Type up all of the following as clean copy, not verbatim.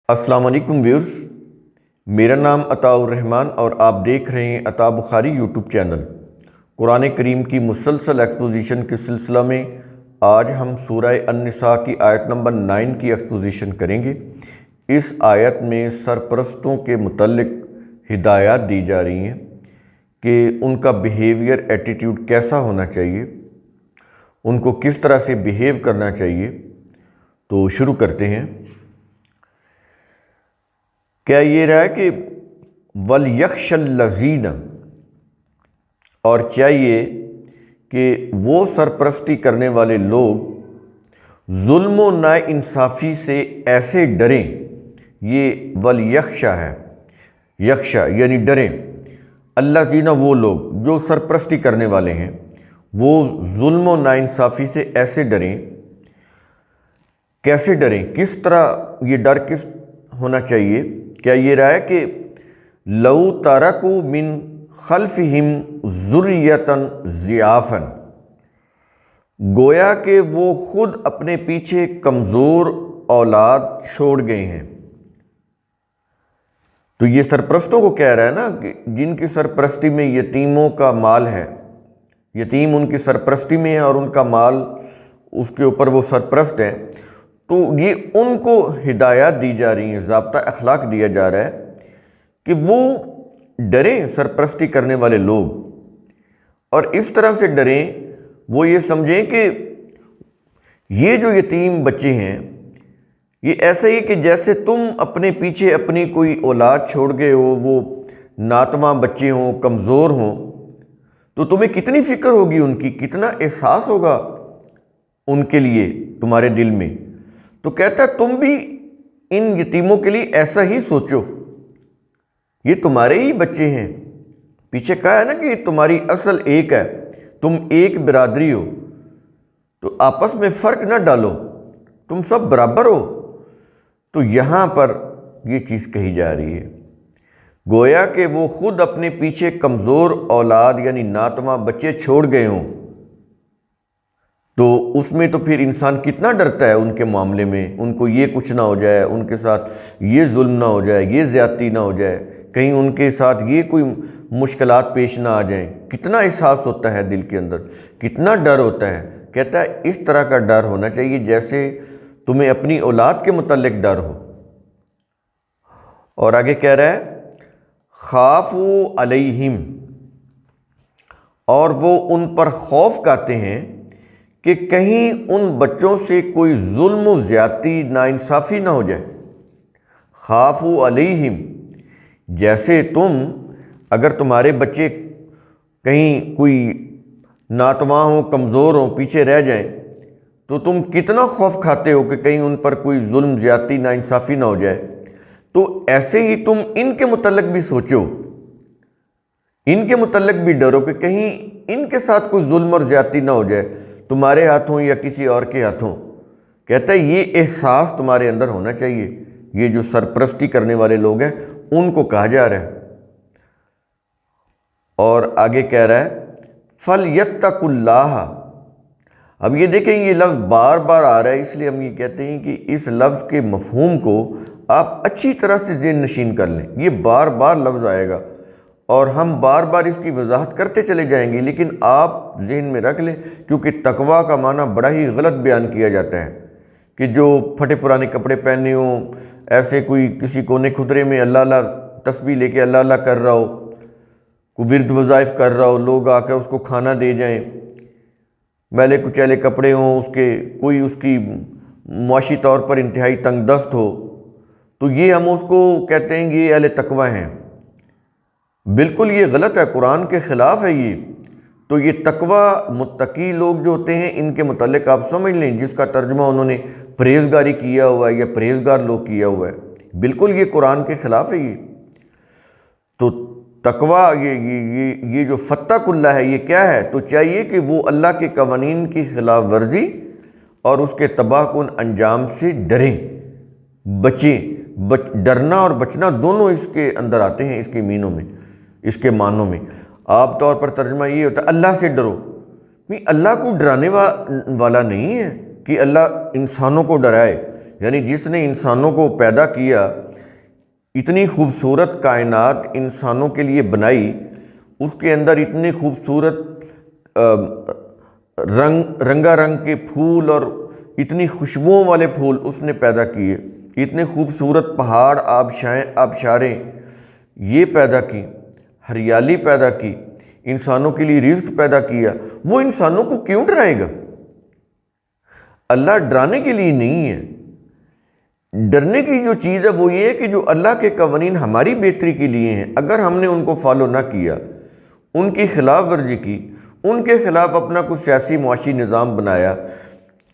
السلام علیکم ویورز، میرا نام عطاء الرحمن اور آپ دیکھ رہے ہیں عطاء بخاری یوٹیوب چینل۔ قرآن کریم کی مسلسل ایکسپوزیشن کے سلسلہ میں آج ہم سورہ النساء کی آیت نمبر 9 کی ایکسپوزیشن کریں گے۔ اس آیت میں سرپرستوں کے متعلق ہدایات دی جا رہی ہیں کہ ان کا بیہیویئر ایٹیٹیوڈ کیسا ہونا چاہیے، ان کو کس طرح سے بیہیو کرنا چاہیے۔ تو شروع کرتے ہیں۔ کیا یہ رہا ہے کہ وَلْيَخْشَ الَّذِينَ، اور چاہیے کہ وہ سرپرستی کرنے والے لوگ ظلم و ناانصافی سے ایسے ڈریں۔ یہ وَلْيَخْشَ ہے، یخشا یعنی ڈریں۔ الَّذِينَ وہ لوگ جو سرپرستی کرنے والے ہیں، وہ ظلم و ناانصافی سے ایسے ڈریں۔ کیسے ڈریں؟ کس طرح یہ ڈر کس ہونا چاہیے؟ کیا یہ رہا ہے کہ لَوْ تَرَكُوا مِنْ خَلْفِهِمْ ذُرِّيَّةً ضِعَافًا، گویا کہ وہ خود اپنے پیچھے کمزور اولاد چھوڑ گئے ہیں۔ تو یہ سرپرستوں کو کہہ رہا ہے نا کہ جن کی سرپرستی میں یتیموں کا مال ہے، یتیم ان کی سرپرستی میں ہے اور ان کا مال اس کے اوپر وہ سرپرست ہیں، تو یہ ان کو ہدایات دی جا رہی ہیں، ضابطہ اخلاق دیا جا رہا ہے کہ وہ ڈریں سرپرستی کرنے والے لوگ، اور اس طرح سے ڈریں، وہ یہ سمجھیں کہ یہ جو یتیم بچے ہیں یہ ایسا ہی کہ جیسے تم اپنے پیچھے اپنی کوئی اولاد چھوڑ گئے ہو، وہ ناتواں بچے ہوں، کمزور ہوں، تو تمہیں کتنی فکر ہوگی ان کی، کتنا احساس ہوگا ان کے لیے تمہارے دل میں۔ تو کہتا ہے تم بھی ان یتیموں کے لیے ایسا ہی سوچو، یہ تمہارے ہی بچے ہیں۔ پیچھے کہا ہے نا کہ تمہاری اصل ایک ہے، تم ایک برادری ہو، تو آپس میں فرق نہ ڈالو، تم سب برابر ہو۔ تو یہاں پر یہ چیز کہی جا رہی ہے، گویا کہ وہ خود اپنے پیچھے کمزور اولاد یعنی ناتواں بچے چھوڑ گئے ہوں، تو اس میں تو پھر انسان کتنا ڈرتا ہے ان کے معاملے میں، ان کو یہ کچھ نہ ہو جائے، ان کے ساتھ یہ ظلم نہ ہو جائے، یہ زیادتی نہ ہو جائے، کہیں ان کے ساتھ یہ کوئی مشکلات پیش نہ آ جائیں۔ کتنا احساس ہوتا ہے دل کے اندر، کتنا ڈر ہوتا ہے۔ کہتا ہے اس طرح کا ڈر ہونا چاہیے جیسے تمہیں اپنی اولاد کے متعلق ڈر ہو۔ اور آگے کہہ رہا ہے خافوا علیہم، اور وہ ان پر خوف کھاتے ہیں کہ کہیں ان بچوں سے کوئی ظلم و زیادتی ناانصافی نہ ہو جائے۔ خافوا علیہم، جیسے تم اگر تمہارے بچے کہیں کوئی ناتواں ہوں، کمزور ہوں، پیچھے رہ جائیں، تو تم کتنا خوف کھاتے ہو کہ کہیں ان پر کوئی ظلم زیادتی ناانصافی نہ ہو جائے۔ تو ایسے ہی تم ان کے متعلق بھی سوچو، ان کے متعلق بھی ڈرو کہ کہیں ان کے ساتھ کوئی ظلم اور زیادتی نہ ہو جائے، تمہارے ہاتھوں یا کسی اور کے ہاتھوں۔ کہتا ہے یہ احساس تمہارے اندر ہونا چاہیے۔ یہ جو سرپرستی کرنے والے لوگ ہیں ان کو کہا جا رہا ہے۔ اور آگے کہہ رہا ہے فَلْيَتَّقُوا اللَّهَ۔ اب یہ دیکھیں یہ لفظ بار بار آ رہا ہے، اس لیے ہم یہ کہتے ہیں کہ اس لفظ کے مفہوم کو آپ اچھی طرح سے ذہن نشین کر لیں۔ یہ بار بار لفظ آئے گا اور ہم بار بار اس کی وضاحت کرتے چلے جائیں گے، لیکن آپ ذہن میں رکھ لیں، کیونکہ تقویٰ کا معنی بڑا ہی غلط بیان کیا جاتا ہے کہ جو پھٹے پرانے کپڑے پہنے ہوں، ایسے کوئی کسی کونے خدرے میں اللہ اللہ تسبیح لے کے اللہ اللہ کر رہا ہو، کوئی ورد وظائف کر رہا ہو، لوگ آ کر اس کو کھانا دے جائیں، میلے کچیلے کپڑے ہوں اس کے، کوئی اس کی معاشی طور پر انتہائی تنگ دست ہو، تو یہ ہم اس کو کہتے ہیں کہ یہ اہل تقویٰ ہیں۔ بالکل یہ غلط ہے، قرآن کے خلاف ہے یہ۔ تو یہ تقویٰ متقی لوگ جو ہوتے ہیں ان کے متعلق آپ سمجھ لیں، جس کا ترجمہ انہوں نے پرہیزگاری کیا ہوا ہے یا پرہیزگار لوگ کیا ہوا ہے، بالکل یہ قرآن کے خلاف ہے یہ۔ تو تقویٰ یہ جو فتق اللہ ہے یہ کیا ہے؟ تو چاہیے کہ وہ اللہ کے قوانین کی خلاف ورزی اور اس کے تباہ کن انجام سے ڈریں، بچیں۔ ڈرنا اور بچنا دونوں اس کے اندر آتے ہیں، اس کے مینوں میں، اس کے معنوں میں۔ عام طور پر ترجمہ یہ ہوتا ہے اللہ سے ڈرو، اللہ کو ڈرانے والا نہیں ہے کہ اللہ انسانوں کو ڈرائے یعنی جس نے انسانوں کو پیدا کیا، اتنی خوبصورت کائنات انسانوں کے لیے بنائی، اس کے اندر اتنے خوبصورت رنگا رنگ کے پھول اور اتنی خوشبوؤں والے پھول اس نے پیدا کیے، اتنے خوبصورت پہاڑ، آبشاریں یہ پیدا کی، ہریالی پیدا کی، انسانوں کے لیے رزق پیدا کیا، وہ انسانوں کو کیوں ڈرائے گا؟ اللہ ڈرانے کے لیے نہیں ہے۔ ڈرنے کی جو چیز ہے وہ یہ ہے کہ جو اللہ کے قوانین ہماری بہتری کے لیے ہیں، اگر ہم نے ان کو فالو نہ کیا، ان کی خلاف ورزی کی، ان کے خلاف اپنا کچھ سیاسی معاشی نظام بنایا،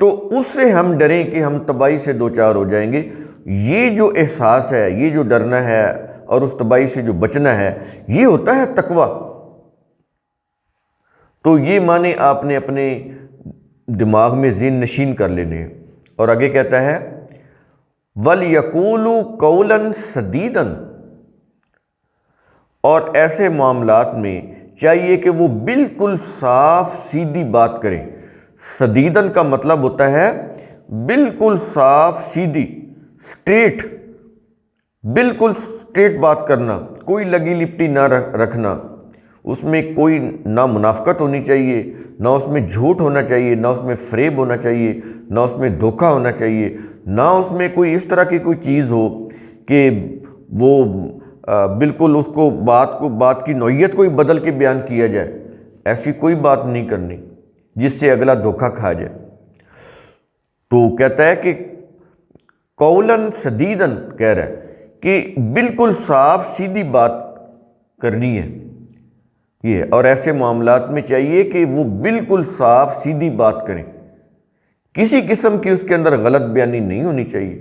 تو اس سے ہم ڈریں کہ ہم تباہی سے دوچار ہو جائیں گے۔ یہ جو احساس ہے، یہ جو ڈرنا ہے اور اس تباہی سے جو بچنا ہے، یہ ہوتا ہے تقویٰ۔ تو یہ معنی آپ نے اپنے دماغ میں ذہن نشین کر لینے ہیں۔ اور آگے کہتا ہے وَلْيَقُولُوا قَوْلًا سَدِيدًا، اور ایسے معاملات میں چاہیے کہ وہ بالکل صاف سیدھی بات کریں۔ سدیدن کا مطلب ہوتا ہے بالکل صاف سیدھی، سٹریٹ، بالکل سٹریٹ بات کرنا، کوئی لگی لپٹی نہ رکھنا، اس میں کوئی نہ منافقت ہونی چاہیے، نہ اس میں جھوٹ ہونا چاہیے، نہ اس میں فریب ہونا چاہیے، نہ اس میں دھوکہ ہونا چاہیے، نہ اس میں کوئی اس طرح کی کوئی چیز ہو کہ وہ بالکل اس کو بات کی نوعیت کو ہی بدل کے بیان کیا جائے۔ ایسی کوئی بات نہیں کرنی جس سے اگلا دھوکہ کھا جائے۔ تو کہتا ہے کہ قولاً سدیداً کہہ رہا ہے کہ بالکل صاف سیدھی بات کرنی ہے یہ، اور ایسے معاملات میں چاہیے کہ وہ بالکل صاف سیدھی بات کریں، کسی قسم کی اس کے اندر غلط بیانی نہیں ہونی چاہیے،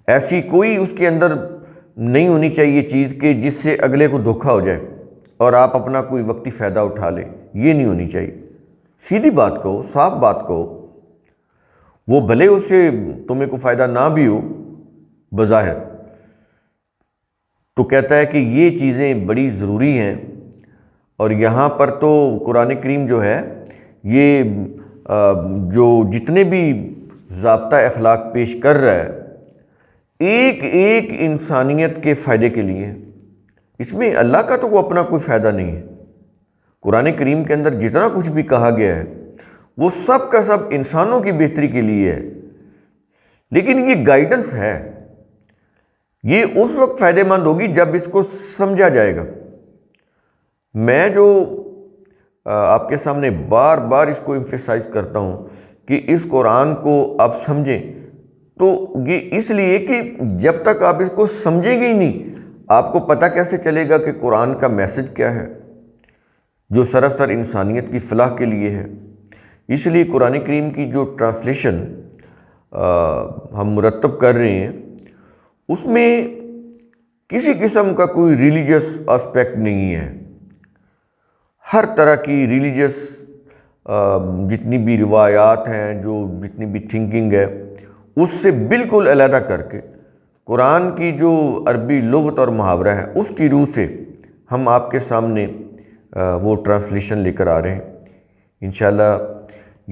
ایسی کوئی اس کے اندر نہیں ہونی چاہیے چیز کہ جس سے اگلے کو دھوکہ ہو جائے اور آپ اپنا کوئی وقتی فائدہ اٹھا لیں، یہ نہیں ہونی چاہیے۔ سیدھی بات کہو، صاف بات کہو، وہ بھلے اس سے تمہیں کو فائدہ نہ بھی ہو بظاہر۔ تو کہتا ہے کہ یہ چیزیں بڑی ضروری ہیں، اور یہاں پر تو قرآن کریم جو ہے یہ جو جتنے بھی ضابطہ اخلاق پیش کر رہا ہے، ایک ایک انسانیت کے فائدے کے لیے، اس میں اللہ کا تو وہ اپنا کوئی فائدہ نہیں ہے۔ قرآن کریم کے اندر جتنا کچھ بھی کہا گیا ہے وہ سب کا سب انسانوں کی بہتری کے لیے ہے، لیکن یہ گائیڈنس ہے، یہ اس وقت فائدہ مند ہوگی جب اس کو سمجھا جائے گا۔ میں جو آپ کے سامنے بار بار اس کو ایمفیسائز کرتا ہوں کہ اس قرآن کو آپ سمجھیں، تو یہ اس لیے کہ جب تک آپ اس کو سمجھیں گے ہی نہیں، آپ کو پتہ کیسے چلے گا کہ قرآن کا میسج کیا ہے جو سراسر انسانیت کی فلاح کے لیے ہے۔ اس لیے قرآن کریم کی جو ٹرانسلیشن ہم مرتب کر رہے ہیں، اس میں کسی قسم کا کوئی ریلیجس اسپیکٹ نہیں ہے۔ ہر طرح کی ریلیجس جتنی بھی روایات ہیں، جتنی بھی تھنکنگ ہے، اس سے بالکل علیحدہ کر کے قرآن کی جو عربی لغت اور محاورہ ہے اس کی روح سے ہم آپ کے سامنے وہ ٹرانسلیشن لے کر آ رہے ہیں۔ انشاءاللہ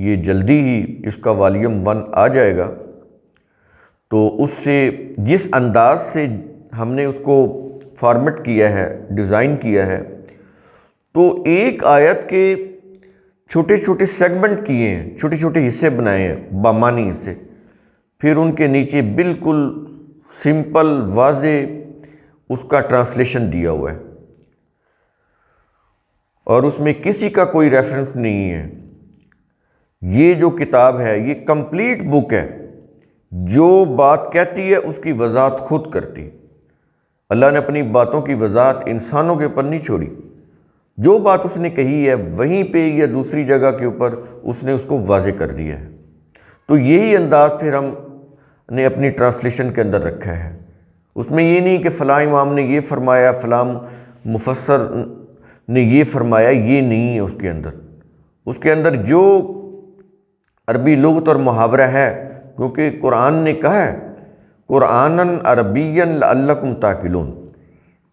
یہ جلدی ہی اس کا والیوم 1 آ جائے گا، تو اس سے جس انداز سے ہم نے اس کو فارمیٹ کیا ہے، ڈیزائن کیا ہے، تو ایک آیت کے چھوٹے چھوٹے سیگمنٹ کیے ہیں، چھوٹے چھوٹے حصے بنائے ہیں، بامانی حصے، پھر ان کے نیچے بالکل سمپل واضح اس کا ٹرانسلیشن دیا ہوا ہے، اور اس میں کسی کا کوئی ریفرنس نہیں ہے۔ یہ جو کتاب ہے یہ کمپلیٹ بک ہے، جو بات کہتی ہے اس کی وضاحت خود کرتی۔ اللہ نے اپنی باتوں کی وضاحت انسانوں کے اوپر نہیں چھوڑی، جو بات اس نے کہی ہے وہیں پہ یا دوسری جگہ کے اوپر اس نے اس کو واضح کر دیا ہے۔ تو یہی انداز پھر ہم نے اپنی ٹرانسلیشن کے اندر رکھا ہے۔ اس میں یہ نہیں کہ فلاں امام نے یہ فرمایا، فلاں مفسر نے یہ فرمایا، یہ نہیں ہے اس کے اندر جو عربی لغت اور محاورہ ہے، کیونکہ قرآن نے کہا ہے قرآناً عربیاً لعلکم تعقلون،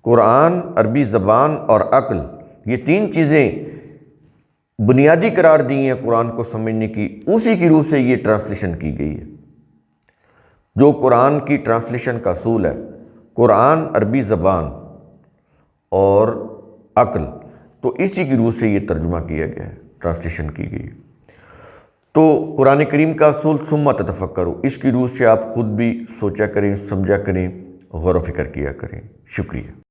قرآن، عربی زبان اور عقل، یہ 3 چیزیں بنیادی قرار دی ہیں قرآن کو سمجھنے کی، اسی کی روح سے یہ ٹرانسلیشن کی گئی ہے۔ جو قرآن کی ٹرانسلیشن کا اصول ہے، قرآن عربی زبان اور عقل، تو اسی کی روح سے یہ ترجمہ کیا گیا ہے، ٹرانسلیشن کی گئی۔ تو قرآن کریم کا اصول ثم تتفکروا، اس کی روح سے آپ خود بھی سوچا کریں، سمجھا کریں، غور و فکر کیا کریں۔ شکریہ۔